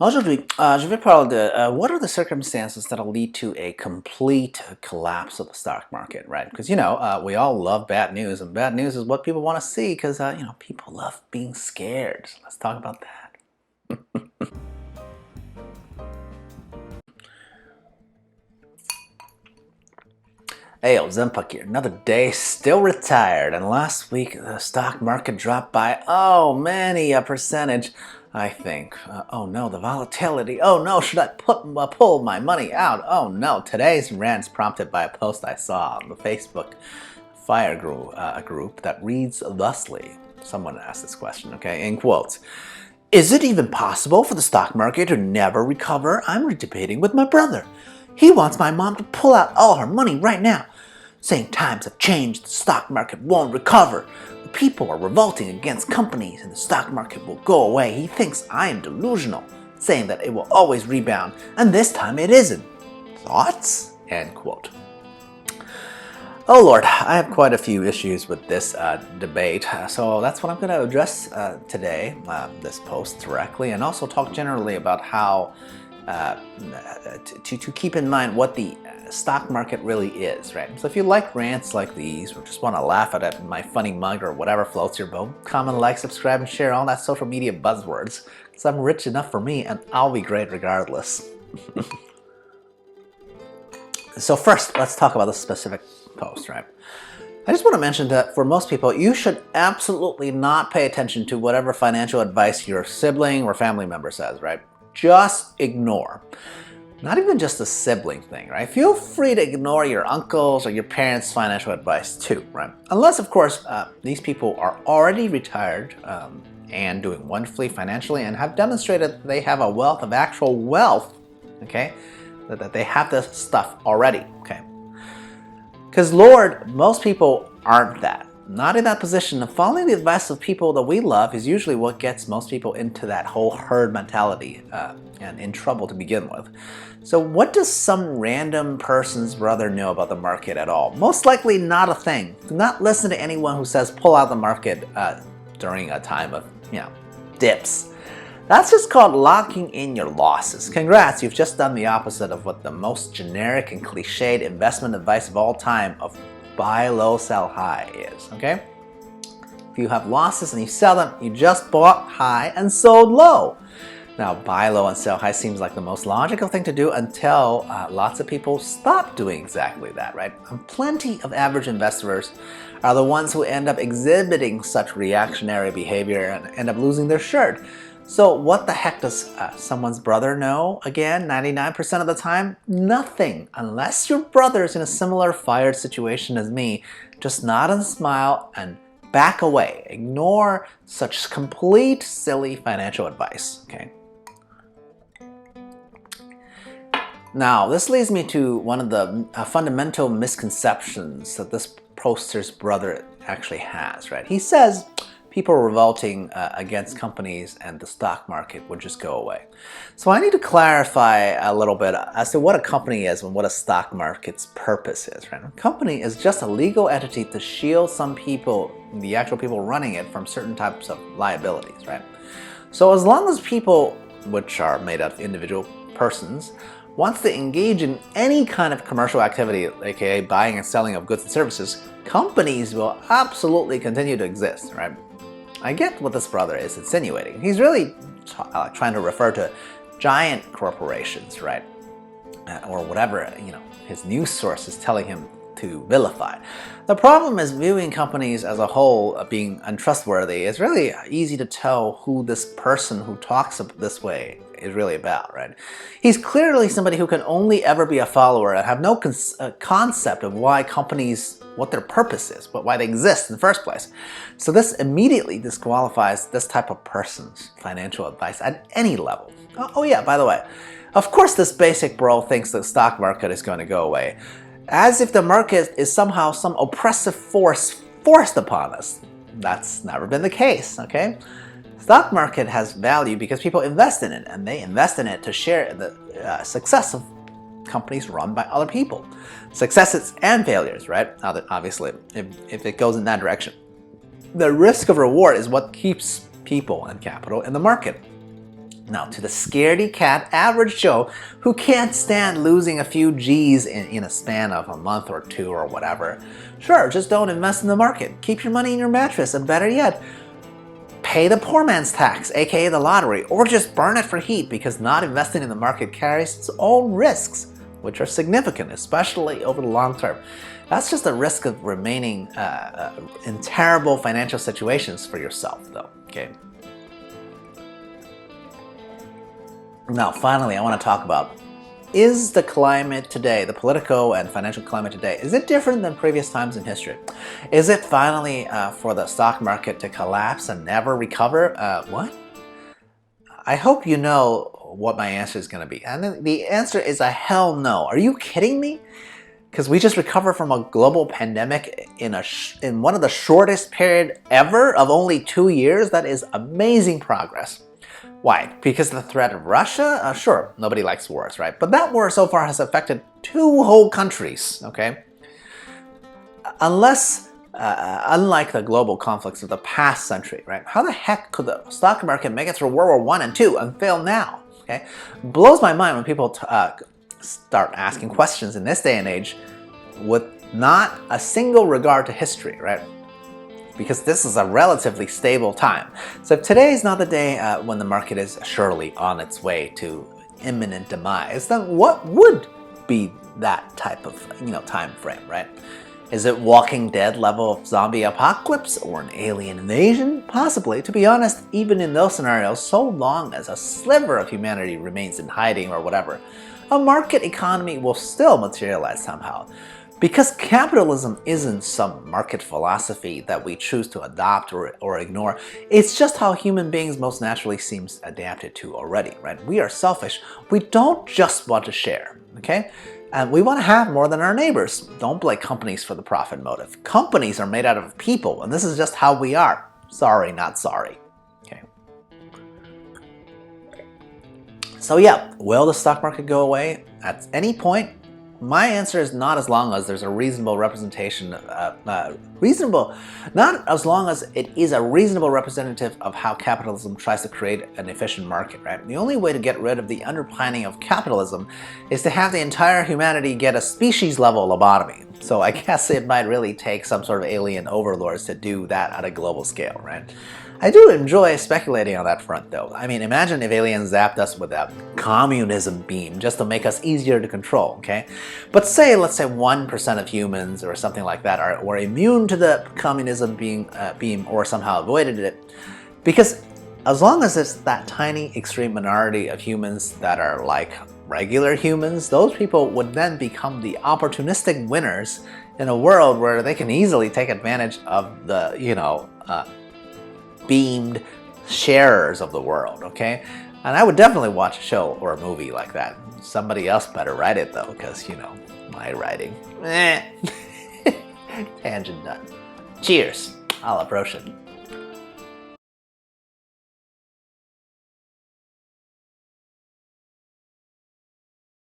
Aujourd'hui, je vais parler de what are the circumstances that'll lead to a complete collapse of the stock market, right? Because, we all love bad news, and bad news is what people want to see because, people love being scared. So let's talk about that. Hey, Zempak here. Another day, still retired, and last week the stock market dropped by, many a percentage, I think. Oh no, the volatility. Oh no, should I pull my money out? Oh no, today's rant's prompted by a post I saw on the Facebook Fire group that reads thusly. Someone asked this question, okay, in quotes. Is it even possible for the stock market to never recover? I'm debating with my brother. He wants my mom to pull out all her money right now, saying times have changed, the stock market won't recover. The people are revolting against companies and the stock market will go away. He thinks I am delusional, saying that it will always rebound, and this time it isn't. Thoughts? End quote. Oh Lord, I have quite a few issues with this debate, so that's what I'm going to address today, this post directly, and also talk generally about how to keep in mind what the stock market really is, right? So if you like rants like these, or just want to laugh at it, my funny mug, or whatever floats your boat, comment, like, subscribe, and share all that social media buzzwords, because I'm rich enough for me, and I'll be great regardless. So first, let's talk about the specific post, right? I just want to mention that for most people, you should absolutely not pay attention to whatever financial advice your sibling or family member says, right? Just ignore. Not even just a sibling thing, right? Feel free to ignore your uncles or your parents' financial advice too, right? Unless, of course, these people are already retired and doing wonderfully financially and have demonstrated that they have a wealth of actual wealth, okay? That they have this stuff already, okay? Because Lord, most people aren't that. Not in that position. And following the advice of people that we love is usually what gets most people into that whole herd mentality and in trouble to begin with. So what does some random person's brother know about the market at all? Most likely not a thing. Do not listen to anyone who says pull out the market during a time of, dips. That's just called locking in your losses. Congrats, you've just done the opposite of what the most generic and cliched investment advice of all time of buy low, sell high is, okay? If you have losses and you sell them, you just bought high and sold low. Now, buy low and sell high seems like the most logical thing to do until lots of people stop doing exactly that, right? And plenty of average investors are the ones who end up exhibiting such reactionary behavior and end up losing their shirt. So what the heck does someone's brother know? Again, 99% of the time, nothing. Unless your brother's in a similar fired situation as me, just nod and smile and back away. Ignore such complete silly financial advice, okay? Now, this leads me to one of the fundamental misconceptions that this poster's brother actually has, right? He says people revolting against companies and the stock market would just go away. So I need to clarify a little bit as to what a company is and what a stock market's purpose is, right? A company is just a legal entity to shield some people, the actual people running it, from certain types of liabilities, right? So as long as people, which are made up of individual persons, once they engage in any kind of commercial activity, aka buying and selling of goods and services, companies will absolutely continue to exist, right? I get what this brother is insinuating. He's really trying to refer to giant corporations, right? Or whatever, his news source is telling him to vilify. The problem is viewing companies as a whole being untrustworthy. It's really easy to tell who this person who talks this way is really about, right? He's clearly somebody who can only ever be a follower and have no concept of why companies, what their purpose is, but why they exist in the first place. So this immediately disqualifies this type of person's financial advice at any level. Oh yeah, by the way, of course this basic bro thinks the stock market is going to go away, as if the market is somehow some oppressive force forced upon us. That's never been the case, okay? Stock market has value because people invest in it, and they invest in it to share the success of companies run by other people. Successes and failures, right? Obviously, if it goes in that direction. The risk of reward is what keeps people and capital in the market. Now, to the scaredy cat average Joe who can't stand losing a few G's in a span of a month or two or whatever, sure, just don't invest in the market. Keep your money in your mattress, and better yet, pay the poor man's tax, aka the lottery, or just burn it for heat, because not investing in the market carries its own risks, which are significant, especially over the long term. That's just a risk of remaining in terrible financial situations for yourself, though, okay? Now, finally, I want to talk about, is the climate today, the political and financial climate today, is it different than previous times in history? Is it finally for the stock market to collapse and never recover? What? I hope you know what my answer is going to be. And the answer is a hell no. Are you kidding me? Because we just recovered from a global pandemic in one of the shortest period ever of only 2 years. That is amazing progress. Why? Because of the threat of Russia? Sure, nobody likes wars, right? But that war so far has affected 2 whole countries, okay? Unlike the global conflicts of the past century, right? How the heck could the stock market make it through World War I and II and fail now, okay? Blows my mind when people start asking questions in this day and age with not a single regard to history, right? Because this is a relatively stable time. So if today is not the day when the market is surely on its way to imminent demise, then what would be that type of time frame, right? Is it Walking Dead level of zombie apocalypse or an alien invasion? Possibly. To be honest, even in those scenarios, so long as a sliver of humanity remains in hiding or whatever, a market economy will still materialize somehow. Because capitalism isn't some market philosophy that we choose to adopt or ignore. It's just how human beings most naturally seems adapted to already, right? We are selfish. We don't just want to share, okay? And we want to have more than our neighbors. Don't blame companies for the profit motive. Companies are made out of people, and this is just how we are. Sorry, not sorry. Okay. So yeah, will the stock market go away at any point? My answer is not as long as there's a reasonable representation, not as long as it is a reasonable representative of how capitalism tries to create an efficient market, right? The only way to get rid of the underplanning of capitalism is to have the entire humanity get a species-level lobotomy. So I guess it might really take some sort of alien overlords to do that at a global scale, right? I do enjoy speculating on that front, though. I mean, imagine if aliens zapped us with a communism beam just to make us easier to control, okay? But let's say 1% of humans or something like that were immune to the communism beam or somehow avoided it. Because as long as it's that tiny extreme minority of humans that are like regular humans, those people would then become the opportunistic winners in a world where they can easily take advantage of the, beamed sharers of the world, okay? And I would definitely watch a show or a movie like that. Somebody else better write it though, because, my writing. Tangent done. Cheers. I'll approach it.